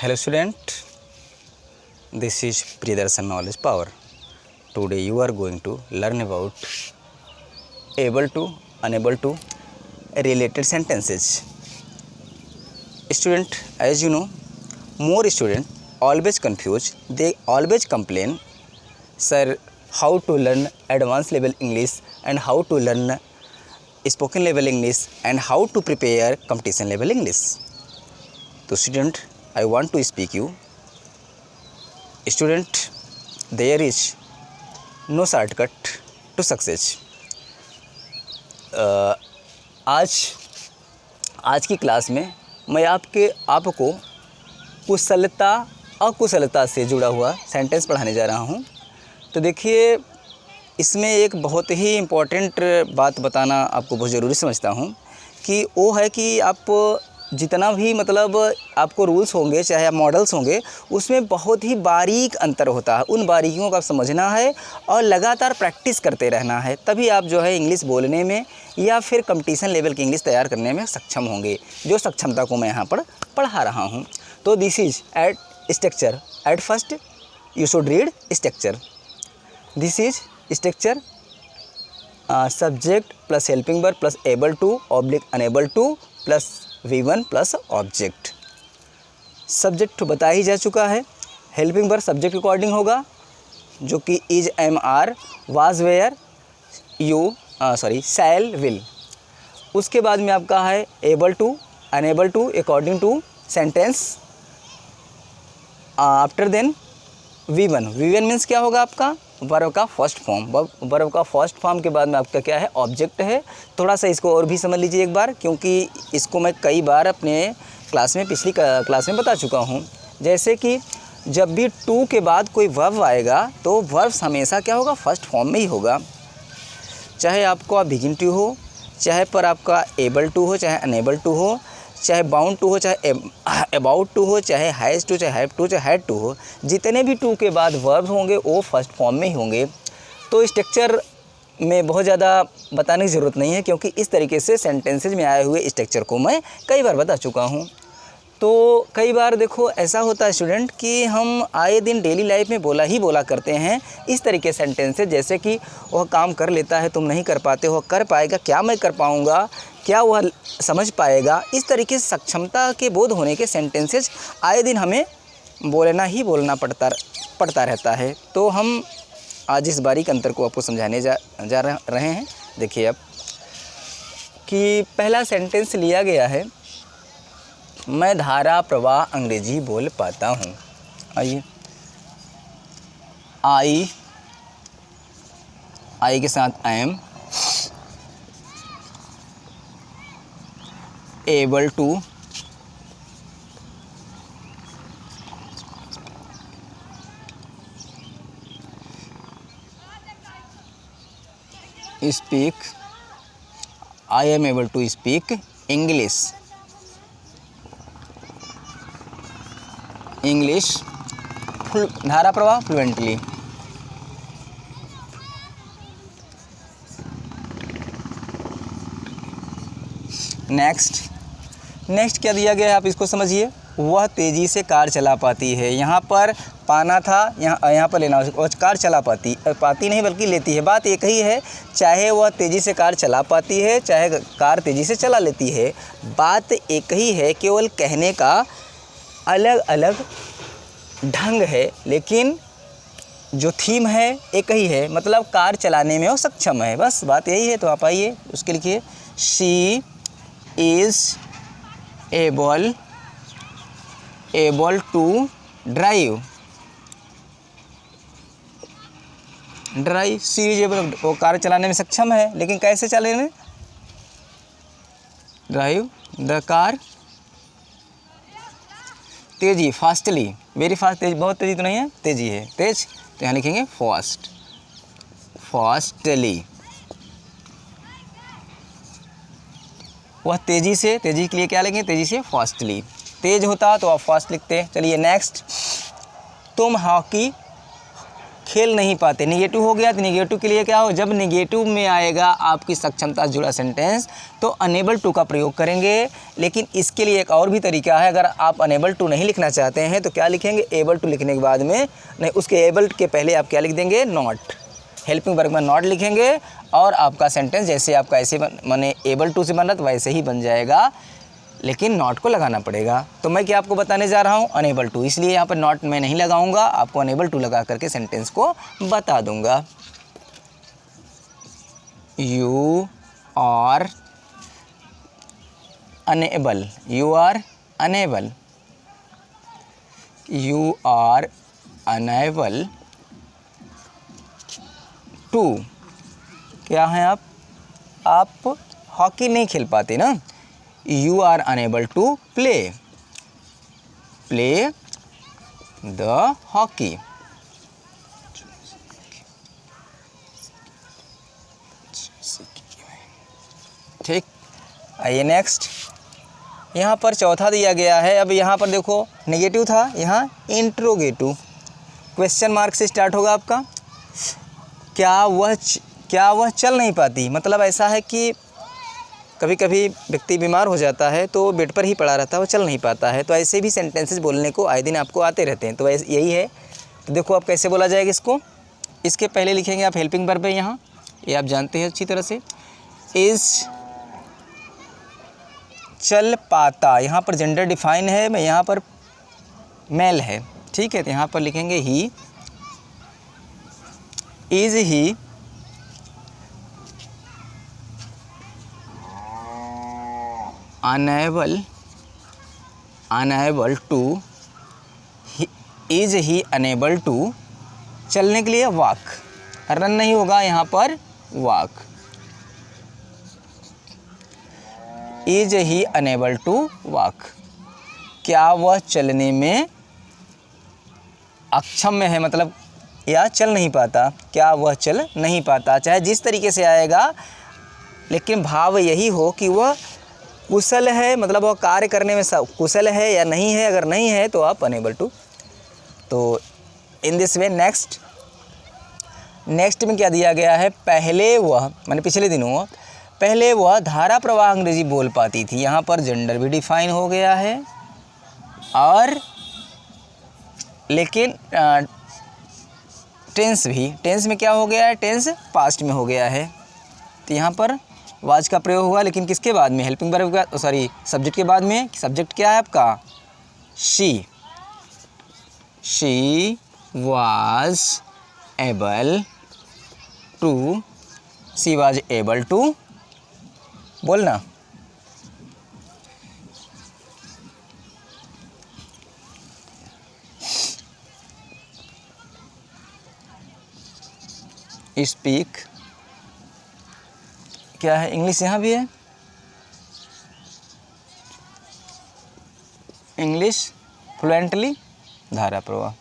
Hello student, this is Priyadarsan Knowledge Power. Today you are going to learn about able to, unable to related sentences. Student, as you know, more students always confused, they always complain, sir, how to learn advanced level English and how to learn spoken level English and how to prepare competition level English. So student, I want to speak you. Student, there is no shortcut to success. आज की class में मैं आपको कुशलता अकुशलता से जुड़ा हुआ sentence पढ़ाने जा रहा हूँ। तो देखिए, इसमें एक बहुत ही इम्पोर्टेंट बात बताना आपको बहुत ज़रूरी समझता हूँ कि वो है कि आप जितना भी मतलब आपको रूल्स होंगे, चाहे आप मॉडल्स होंगे, उसमें बहुत ही बारीक अंतर होता है। उन बारीकियों का समझना है और लगातार प्रैक्टिस करते रहना है, तभी आप जो है इंग्लिश बोलने में या फिर कंपटीशन लेवल की इंग्लिश तैयार करने में सक्षम होंगे, जो सक्षमता को मैं यहाँ पर पढ़ा रहा हूँ। तो this is at structure. At first you should read structure. This is structure, subject plus helping verb plus able to oblique unable to plus V1 plus object. Subject बता ही जा चुका है। हेल्पिंग वर्ब सब्जेक्ट के according होगा, जो कि is, am, are, was, were, you, shall, will. उसके बाद में आपका है able to, unable to according to sentence. After then V1। V1 means क्या होगा आपका? वर्ब का फर्स्ट फॉर्म। वर्ब का फर्स्ट फॉर्म के बाद में आपका क्या है? ऑब्जेक्ट है। थोड़ा सा इसको और भी समझ लीजिए एक बार, क्योंकि इसको मैं कई बार अपने पिछली क्लास में बता चुका हूँ। जैसे कि जब भी टू के बाद कोई वर्ब आएगा तो वर्ब हमेशा क्या होगा? फर्स्ट फॉर्म में ही होगा। चाहे आपको बिगिन टू हो, चाहे पर आपका एबल टू हो, चाहे अनेबल टू हो, चाहे बाउंड टू हो, चाहे अबाउट टू हो, चाहे हैज़ टू, चाहे हैव टू, चाहे हैड टू हो, जितने भी टू के बाद वर्ब होंगे वो फर्स्ट फॉर्म में ही होंगे। तो स्ट्रक्चर में बहुत ज़्यादा बताने की ज़रूरत नहीं है, क्योंकि इस तरीके से सेंटेंसेज में आए हुए स्ट्रक्चर को मैं कई बार बता चुका हूँ। तो कई बार देखो ऐसा होता है स्टूडेंट कि हम आए दिन डेली लाइफ में बोला करते हैं इस तरीके सेंटेंसेज, जैसे कि वह काम कर लेता है, तुम नहीं कर पाते हो, कर पाएगा, क्या मैं कर पाऊँगा, क्या वह समझ पाएगा। इस तरीके से सक्षमता के बोध होने के सेंटेंसेज आए दिन हमें बोलना पड़ता रहता है। तो हम आज इस बारीक अंतर को आपको समझाने जा रहे हैं। देखिए अब कि पहला सेंटेंस लिया गया है, मैं धारा प्रवाह अंग्रेजी बोल पाता हूँ। आइए, आई के साथ I am able to speak, I am able to speak English धारा प्रवाह फ्लुएंटली। नेक्स्ट क्या दिया गया है, आप इसको समझिए। वह तेज़ी से कार चला पाती है। यहाँ पर पाना था, यहाँ पर लेना, और कार चला पाती नहीं बल्कि लेती है। बात एक ही है, चाहे वह तेज़ी से कार चला पाती है, चाहे कार तेज़ी से चला लेती है, बात एक ही है, केवल कहने का अलग अलग ढंग है, लेकिन जो थीम है एक ही है, मतलब कार चलाने में वो सक्षम है। बस बात यही है। तो आप आइए उसके लिखिए, she is able to drive. She is able, वो कार चलाने में सक्षम है, लेकिन कैसे चलेंगे? ड्राइव द कार तेज़ी, फास्टली, वेरी फास्ट, तेज, बहुत तेज़ी तो नहीं है, तेज़ी है, तेज, तो यहाँ लिखेंगे फास्टली। वह तेज़ी के लिए क्या लिखेंगे? तेज़ी से, फास्टली। तेज होता तो आप फास्ट लिखते। चलिए नेक्स्ट, तुम हॉकी खेल नहीं पाते, निगेटिव हो गया। तो निगेटिव के लिए क्या हो, जब निगेटिव में आएगा आपकी सक्षमता से जुड़ा सेंटेंस तो अनेबल टू का प्रयोग करेंगे। लेकिन इसके लिए एक और भी तरीका है, अगर आप अनेबल टू नहीं लिखना चाहते हैं तो क्या लिखेंगे, एबल टू लिखने के बाद में नहीं, उसके एबल के पहले आप क्या लिख देंगे, नॉट। हेल्पिंग वर्ब में नॉट लिखेंगे और आपका सेंटेंस जैसे आपका ऐसे माने एबल टू से बन रहा था वैसे ही बन जाएगा, लेकिन नॉट को लगाना पड़ेगा। तो मैं क्या आपको बताने जा रहा हूँ, अनेबल टू, इसलिए यहाँ पर नॉट मैं नहीं लगाऊंगा, आपको अनेबल टू लगा करके सेंटेंस को बता दूंगा। You are unable, you are unable, you are unable to, क्या हैं आप हॉकी नहीं खेल पाते ना। You are unable to play the hockey. ठीक, आइए नेक्स्ट। यहाँ पर चौथा दिया गया है। अब यहाँ पर देखो नेगेटिव था, यहाँ इंट्रोगेटिव, क्वेश्चन मार्क से स्टार्ट होगा आपका। क्या वह चल नहीं पाती, मतलब ऐसा है कि कभी कभी व्यक्ति बीमार हो जाता है तो बेड पर ही पड़ा रहता है, वो चल नहीं पाता है। तो ऐसे भी सेंटेंसेस बोलने को आए दिन आपको आते रहते हैं, तो यही है। तो देखो आप कैसे बोला जाएगा इसको। इसके पहले लिखेंगे आप हेल्पिंग वर्ब है यहाँ, ये आप जानते हैं अच्छी तरह से। इज़ चल पाता, यहाँ पर जेंडर डिफाइन है, मैं यहाँ पर मेल है, ठीक है। तो यहाँ पर लिखेंगे ही, is he unable to, is he unable to, चलने के लिए वॉक, रन नहीं होगा यहाँ पर, walk. Is he unable to walk, क्या वह चलने में अक्षम में है, मतलब या चल नहीं पाता, क्या वह चल नहीं पाता, चाहे जिस तरीके से आएगा, लेकिन भाव यही हो कि वह कुशल है, मतलब वह कार्य करने में कुशल है या नहीं है। अगर नहीं है तो आप अनेबल टू। तो इन दिस वे नेक्स्ट में क्या दिया गया है, पहले वह, माने पिछले दिनों, पहले वह धारा प्रवाह अंग्रेजी बोल पाती थी। यहाँ पर जेंडर भी डिफाइन हो गया है और लेकिन टेंस भी, टेंस में क्या हो गया है, टेंस पास्ट में हो गया है। तो यहाँ पर वाज का प्रयोग हुआ, लेकिन किसके बाद में, हेल्पिंग वर्ब का, सॉरी सब्जेक्ट के बाद में। सब्जेक्ट क्या है आपका, she was able to, she was able to, बोलना, स्पीक, क्या है, इंग्लिश यहाँ भी है, इंग्लिश फ्लुएंटली, धारा प्रवाह।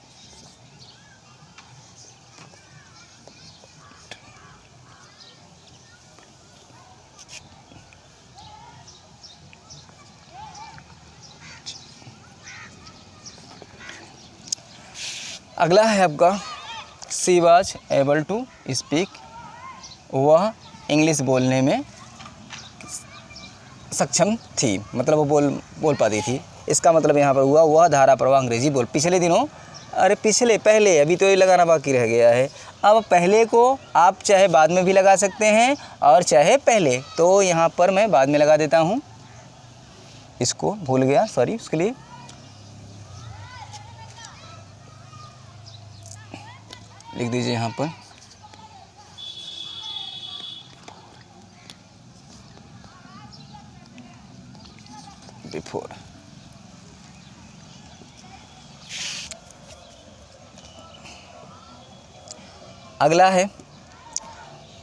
अगला है आपका she was able to speak, वह इंग्लिश बोलने में सक्षम थी, मतलब वो बोल पाती थी। इसका मतलब यहाँ पर हुआ वह धारा प्रवाह अंग्रेजी बोल, पिछले दिनों, अरे पिछले, पहले, अभी तो ये लगाना बाकी रह गया है। अब पहले को आप चाहे बाद में भी लगा सकते हैं और चाहे पहले, तो यहाँ पर मैं बाद में लगा देता हूँ, इसको भूल गया, सॉरी उसके लिए। लिख दीजिए यहाँ पर बिफोर। अगला है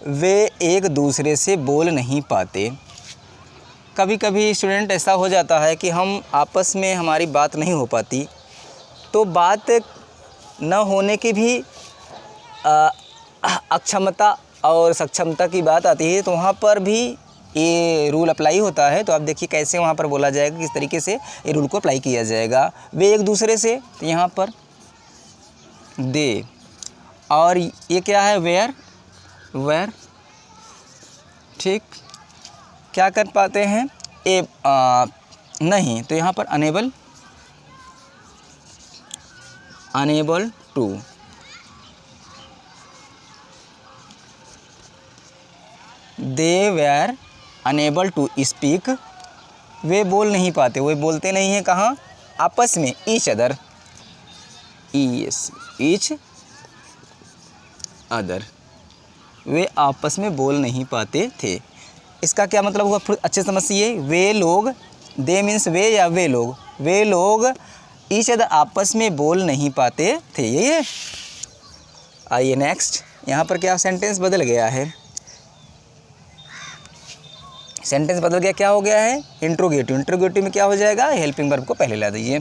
वे एक दूसरे से बोल नहीं पाते। कभी कभी स्टूडेंट ऐसा हो जाता है कि हम आपस में हमारी बात नहीं हो पाती, तो बात न होने की भी अक्षमता और सक्षमता की बात आती है, तो वहाँ पर भी ये रूल अप्लाई होता है। तो आप देखिए कैसे वहाँ पर बोला जाएगा, किस तरीके से ये रूल को अप्लाई किया जाएगा। वे एक दूसरे से, तो यहाँ पर दे और ये क्या है, वेयर, वेयर, ठीक, क्या कर पाते हैं, नहीं, तो यहाँ पर unable, unable to, they were unable to speak, वे बोल नहीं पाते, वे बोलते नहीं हैं, कहाँ, आपस में, ईच अदर, ईच अदर, वे आपस में बोल नहीं पाते थे। इसका क्या मतलब हुआ, फिर अच्छे समझिए, वे लोग, दे मीन्स वे या वे लोग ईच अदर आपस में बोल नहीं पाते थे, यही है। आइए नेक्स्ट, यहाँ पर क्या सेंटेंस बदल गया है, सेंटेंस बदल गया, क्या हो गया है, इंट्रोगेटिव, इंट्रोगेटिव में क्या हो जाएगा, हेल्पिंग वर्ब को पहले ला दीजिए।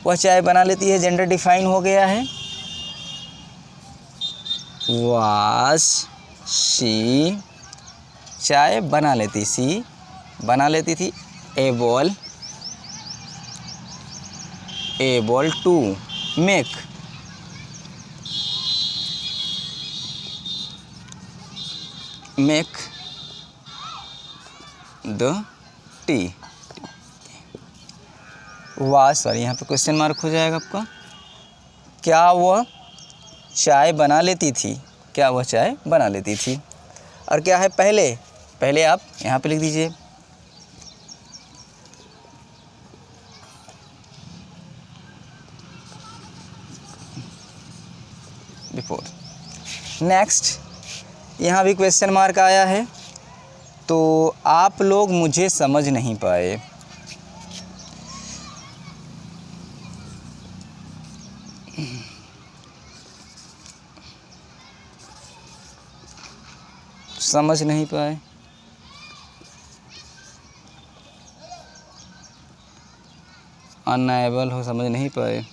वह चाय बना लेती है, जेंडर डिफाइन हो गया है, वास शी, चाय बना लेती, सी बना लेती थी, able to make, the tea, वाह, सॉरी यहाँ पे क्वेश्चन मार्क हो जाएगा आपका, क्या वह चाय बना लेती थी, क्या वह चाय बना लेती थी, और क्या है, पहले आप यहाँ पे लिख दीजिए, बिफोर। नेक्स्ट, यहाँ भी क्वेश्चन मार्क आया है, तो आप लोग मुझे समझ नहीं पाए, समझ नहीं पाए, अनएबल हो, समझ नहीं पाए,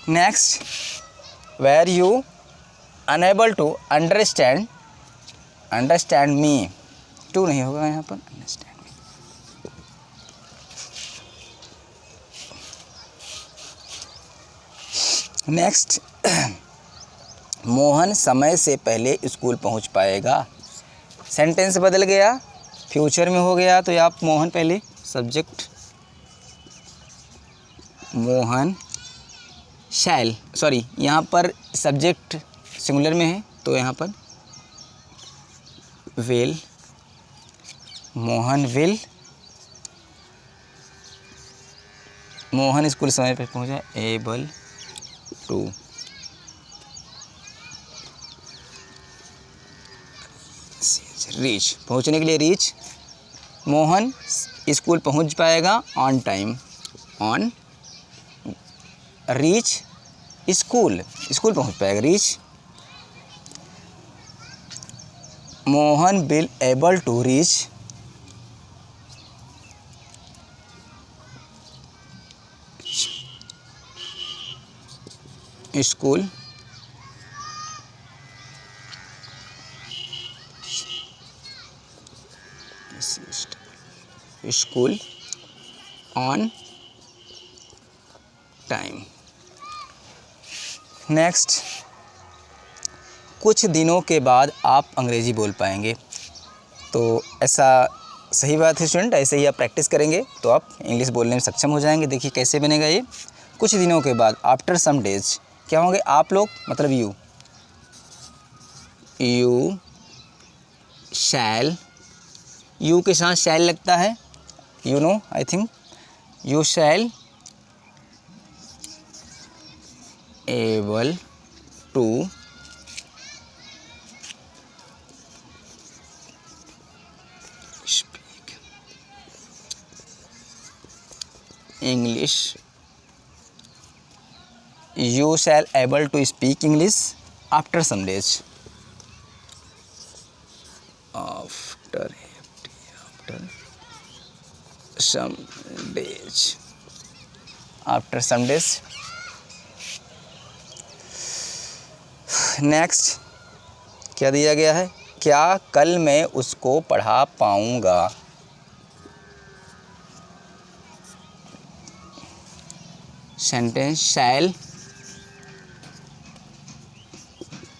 next, were you unable to understand me, to नहीं होगा यहाँ पर, अंडरस्टैंड मी। नेक्स्ट, मोहन समय से पहले स्कूल पहुँच पाएगा, सेंटेंस बदल गया, फ्यूचर में हो गया, तो आप मोहन पहले सब्जेक्ट, मोहन शैल, सॉरी यहाँ पर सब्जेक्ट सिंगुलर में है, तो यहाँ पर will, Mohan will, Mohan school समय पर पहुँचा, एबल टू, रीच, पहुँचने के लिए रीच, मोहन स्कूल पहुँच पाएगा on time, on, reach school पहुँच पाएगा, reach, Mohan will able to reach school on time. Next, कुछ दिनों के बाद आप अंग्रेज़ी बोल पाएंगे, तो ऐसा सही बात है स्टूडेंट, ऐसे ही आप प्रैक्टिस करेंगे तो आप इंग्लिश बोलने में सक्षम हो जाएंगे। देखिए कैसे बनेगा ये, कुछ दिनों के बाद, आफ्टर सम डेज, क्या होंगे आप लोग, मतलब यू शैल, यू के साथ शैल लगता है, you know, I think, you shall able to speak English, you shall able to speak English after some days। After some days, after some days. Next क्या दिया गया है, क्या कल मैं उसको पढ़ा पाऊंगा। Sentence, shall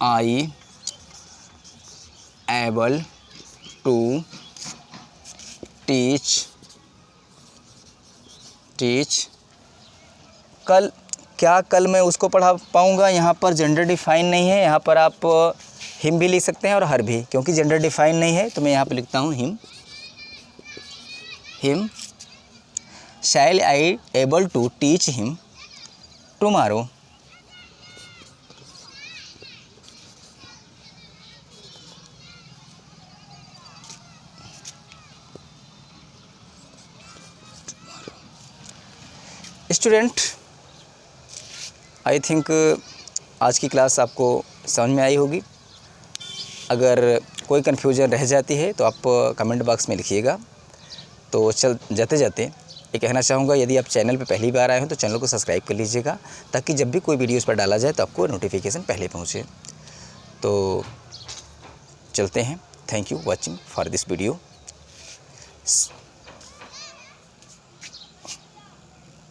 I able to teach कल, क्या कल मैं उसको पढ़ा पाऊंगा। यहाँ पर जेंडर डिफाइन नहीं है, यहाँ पर आप हिम भी लिख सकते हैं और हर भी, क्योंकि जेंडर डिफाइन नहीं है तो मैं यहाँ पर लिखता हूँ him. Shall I able to teach him tomorrow. Student, I think आज की क्लास आपको समझ में आई होगी। अगर कोई कन्फ्यूजन रह जाती है तो आप कमेंट बॉक्स में लिखिएगा। तो चल जाते जाते ये कहना चाहूँगा, यदि आप चैनल पर पहली बार आए हो तो चैनल को सब्सक्राइब कर लीजिएगा, ताकि जब भी कोई वीडियो उस पर डाला जाए तो आपको नोटिफिकेशन पहले पहुँचे। तो चलते हैं। Thank you watching for this video.